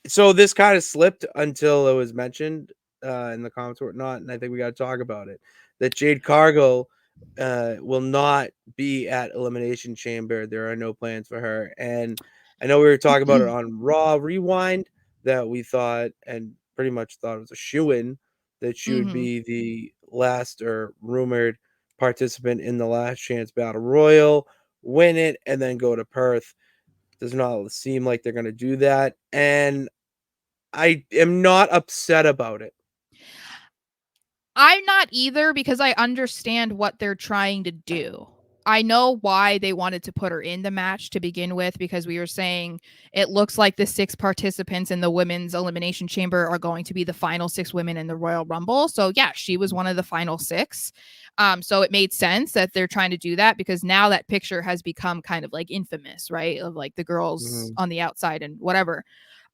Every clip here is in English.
So this kind of slipped until it was mentioned in the comments or whatnot, and I think we got to talk about it. That Jade Cargill will not be at Elimination Chamber. There are no plans for her, and I know we were talking about it on Raw Rewind that we thought and pretty much thought it was a shoo-in that she would be the last or rumored participant in the Last Chance Battle Royal, win it, and then go to Perth. Does not seem like they're going to do that, and I am not upset about it. I'm not either, because I understand what they're trying to do. I know why they wanted to put her in the match to begin with, because we were saying it looks like the 6 participants in the women's elimination chamber are going to be the final 6 women in the Royal Rumble. So yeah, she was one of the final 6. So it made sense that they're trying to do that, because now that picture has become kind of like infamous, right? Of like the girls on the outside and whatever.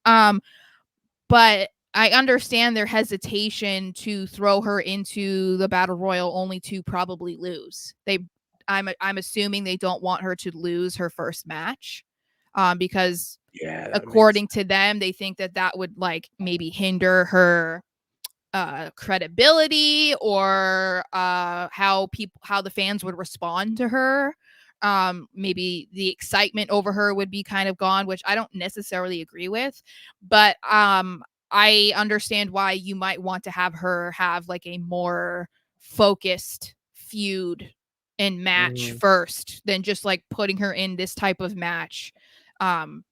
But I understand their hesitation to throw her into the battle royal only to probably lose. I'm assuming they don't want her to lose her first match, because according to them, they think that would like maybe hinder her credibility, or how the fans would respond to her. Maybe the excitement over her would be kind of gone, which I don't necessarily agree with, but I understand why you might want to have her have like a more focused feud and match first than just like putting her in this type of match, and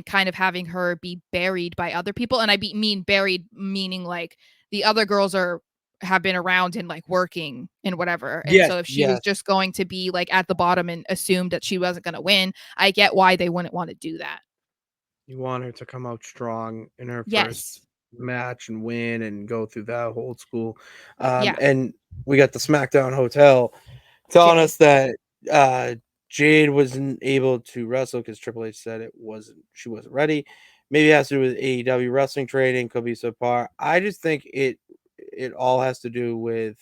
kind of having her be buried by other people. And I mean buried meaning like the other girls have been around and like working and whatever. And so if she was just going to be like at the bottom and assumed that she wasn't going to win, I get why they wouldn't want to do that. You want her to come out strong in her first match and win and go through that whole school. And we got the SmackDown Hotel telling us that Jade wasn't able to wrestle because Triple H said she wasn't ready. Maybe it has to do with AEW wrestling training, could be subpar. I just think it all has to do with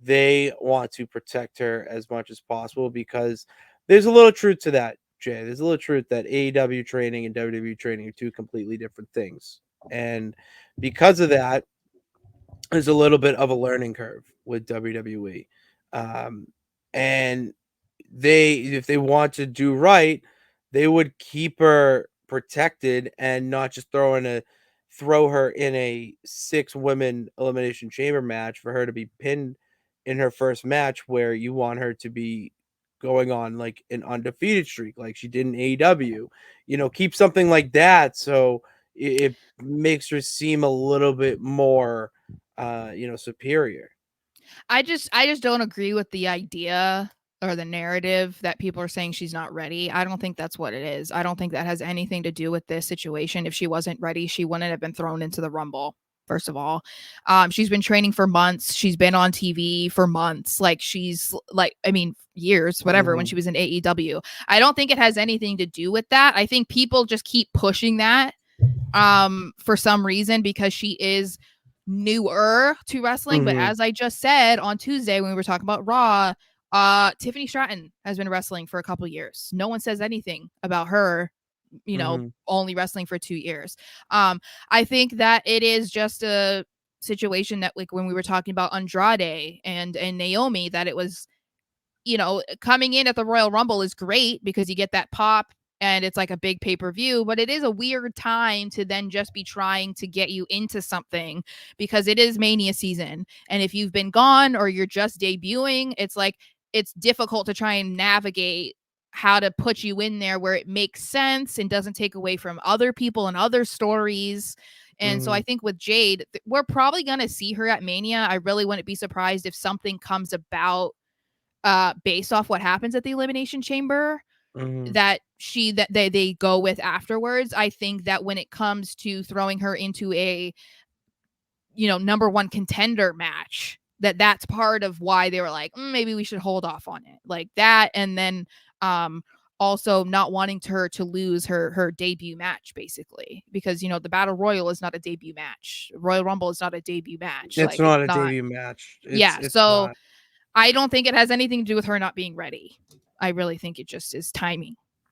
they want to protect her as much as possible, because there's a little truth to that, Jay. There's a little truth that AEW training and WWE training are 2 completely different things. And because of that, there's a little bit of a learning curve with WWE. And if they want to do right, they would keep her protected and not just throw her in a 6 women elimination chamber match for her to be pinned in her first match, where you want her to be going on like an undefeated streak like she did in AEW. Keep something like that so it makes her seem a little bit more superior. I just don't agree with the idea or the narrative that people are saying she's not ready. I don't think that's what it is. I don't think that has anything to do with this situation. If she wasn't ready, she wouldn't have been thrown into the Rumble. First of all, she's been training for months. She's been on TV for months. Like years, whatever, when she was in AEW. I don't think it has anything to do with that. I think people just keep pushing that for some reason, because she is newer to wrestling. But as I just said on Tuesday when we were talking about Raw, Tiffany Stratton has been wrestling for a couple years. No one says anything about her, only wrestling for 2 years. I think that it is just a situation that, like when we were talking about Andrade and Naomi, that it was, coming in at the Royal Rumble is great because you get that pop and it's like a big pay-per-view, but it is a weird time to then just be trying to get you into something, because it is Mania season. And if you've been gone or you're just debuting, it's like, it's difficult to try and navigate how to put you in there where it makes sense and doesn't take away from other people and other stories. And so I think with Jade, we're probably going to see her at Mania. I really wouldn't be surprised if something comes about based off what happens at the Elimination Chamber that they go with afterwards. I think that when it comes to throwing her into a number 1 contender match, that's part of why they were like, maybe we should hold off on it, like that. And then also not wanting her to lose her debut match, basically, because the Battle Royal is not a debut match. Royal Rumble is not a debut match. It's not a debut match. So I don't think it has anything to do with her not being ready. I really think it just is timing.